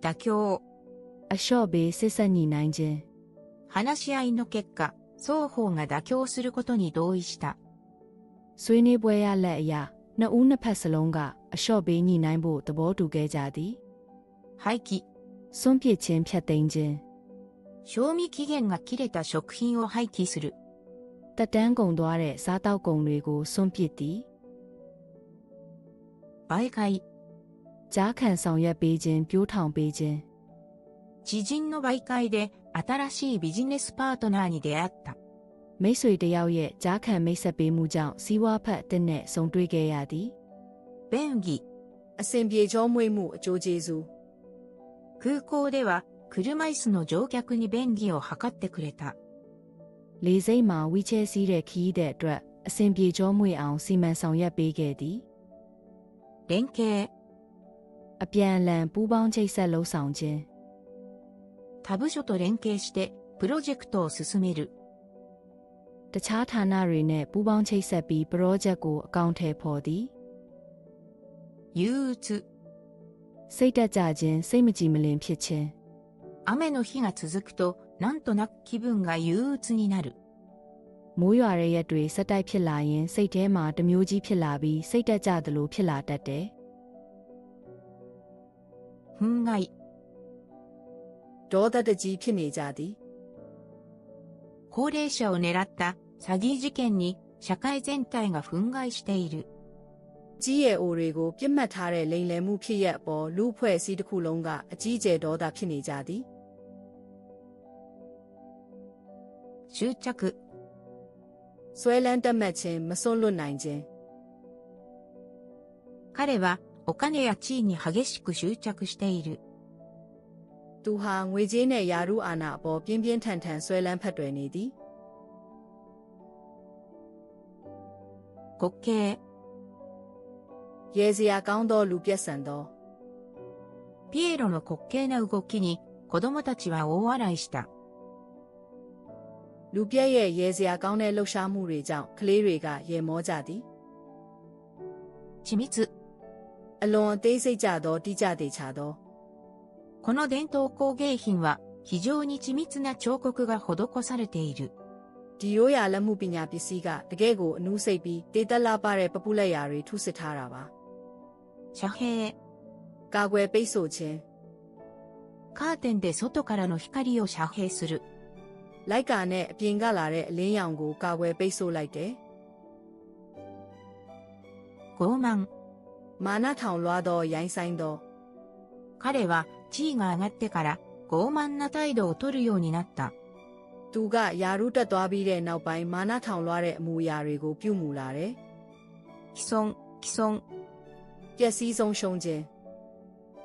妥協。အလျှော့ပေးစစ်ဆက်ညှိနှိုင်းခြင်း。話し合いの結果、双方が妥協することに同意した。ဆွေးနွေးပွဲရလက်အရာနှစ်ဦးနှစ်ဖက်စလုံးကအလျှော့ပေးညှိနှိုင်းဖို့သဘောတူခဲ့ကြသည်。廃棄。စွန့်ပစ်ခြင်းဖြတ်သိမ်းခြင်း。賞味期限が切れた食品を廃棄する。တက်တန်းကုန်သွားတဲ့စားတောက်ကုန်တွေကိုစွန့်ပစ်သည်。媒介。ကြားခံဆောင်ရွက်ပေးခြင်းပြိုးထောင်ပေးခြင်း。知人の媒介で新しいビジネスパートナーに出会った。မိတ်ဆွေတယောက်ရဲ့ကြားခံမိတ်ဆက်ပေးမှုကြောင့်စီးပွားဖက်အသစ်နဲ့ဆုံတွေ့ခဲ့ရသည်。便宜。အစဉ်ပြေချောမွေ့မှုအကျိုးကျေးဇူး。空港では車椅子の乗客に便宜を図ってくれた。လေဆိပ်မှာဝီချဲစီးတဲ့ခရီးသည်အတွက်အစဉ်ပြေချောမွေ့အောင်စီမံဆောင်ရွက်ပေးခဲ့သည်。連携。အပြန်အလှန်ပူးပေါင်းချိတ်ဆက်လှုပ်ဆောင်ခြင်း。他部署と連携してプロジェクトを進める。တခြားဌာနတွေနဲ့ပူးပေါင်းချိတ်ဆက်ပြီးပရောဂျက်ကိုအကောင့်ထဲပေါ်သည်。憂鬱。စိတ်တက်ကြခြင်းစိတ်မကြည်မလင်ဖြစ်ခြင်း。雨の日が続くとなんとなく気分が憂鬱になる。မိုးရွာတဲ့ရက်တွေဆက်တိုက်ဖြစ်လာရင်စိတ်ထဲမှာတမျိုးကြီးဖြစ်လာပြီးစိတ်တက်ကြသလိုဖြစ်လာတတ်တယ်။ 憤慨。ဒေါသတကြီးဖြစ်နေကြသည်。高齢者を狙った詐欺事件に社会全体が憤慨している。ကြီးရဲ့အိုတွေကိုပြစ်မှတ်ထားတဲ့လိမ်လည်မှုဖြစ်ရပ်အပေါ်လူအဖွဲ့အစည်းတစ်ခုလုံးကအကြီးအကျယ်ဒေါသဖြစ်နေကြသည်。執着。ဆွဲလန်းတက်မှတ်ခြင်းမစွန့်လွတ်နိုင်ခြင်း。彼はお金や地位に激しく執着している。သူဟာငွေကြေးနဲ့ယာရုအာဏာအပေါ်ပြင်းပြင်းထန်ထန်ဆွဲလန်းဖက်တွယ်နေသည်。滑稽。ရေစရာကောင်းသောလူပြက်ဆန်သော。ピエロの滑稽な動きに子供たちは大笑いした。လူပြက်ရဲ့ရေစရာကောင်းတဲ့လှုပ်ရှားမှုတွေကြောင့်ကလေးတွေကရေမောကြသည်。緻密。အလွန်အသေးစိတ်ကြသောတိကျသေချာသော。この伝統工芸品は非常に緻密な彫刻が施されている。ဒီရိုးရာလက်မှုပညာပစ္စည်းကတကယ့်ကိုအနူးစိတ်ပြီးတေးသက်လာပတဲ့ပပုလက်ရာတွေထုစစ်ထားတာပါ。遮蔽。ကာကွယ်ပိတ်ဆို့ခြင်း。カーテンで外からの光を遮蔽する。လိုက်ကာနဲ့အပြင်ကလာတဲ့အလင်းရောင်ကိုကာကွယ်ပိတ်ဆို့လိုက်တယ်။ 傲慢。မာနထောင်လွှားသောရိုင်းဆိုင်သော。彼は地位が上がってから傲慢な態度を取るようになった。သူကယာရုတက်သွားပြီးတဲ့နောက်ပိုင်းမာနထောင်လွှားတဲ့အမူအရာတွေကိုပြုမူလာတယ်။ 毀損。ပျက်စီးဆုံးရှုံးခြင်း。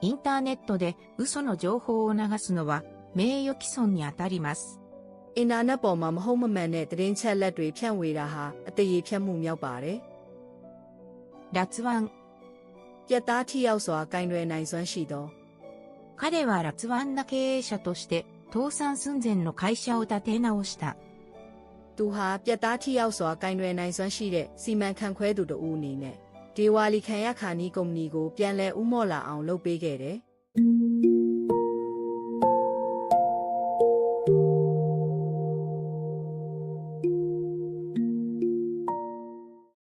インターネットで嘘の情報を流すのは名誉毀損にあたります。အင်တာနက်ပေါ်မှာမဟုတ်မမှန်တဲ့သတင်းချက်လက်တွေဖြန့်ဝေတာဟာအတရေဖြတ်မှုမြောက်ပါတယ်။ 辣腕。ပြတ်သားထိရောက်စွာကင်တွယ်နိုင်စွမ်းရှိသော。彼は辣腕な経営者として倒産寸前の会社を立て直した。သူဟာပြတ်သားထိရောက်စွာကင်တွယ်နိုင်စွမ်းရှိတဲ့စီမံခန့်ခွဲသူတဦးအနေနဲ့ဒေဝါလီခံရခါနီးကုမ္ပဏီကိုပြန်လည်ဦးမော့လာအောင်လုပ်ပေးခဲ့တယ်။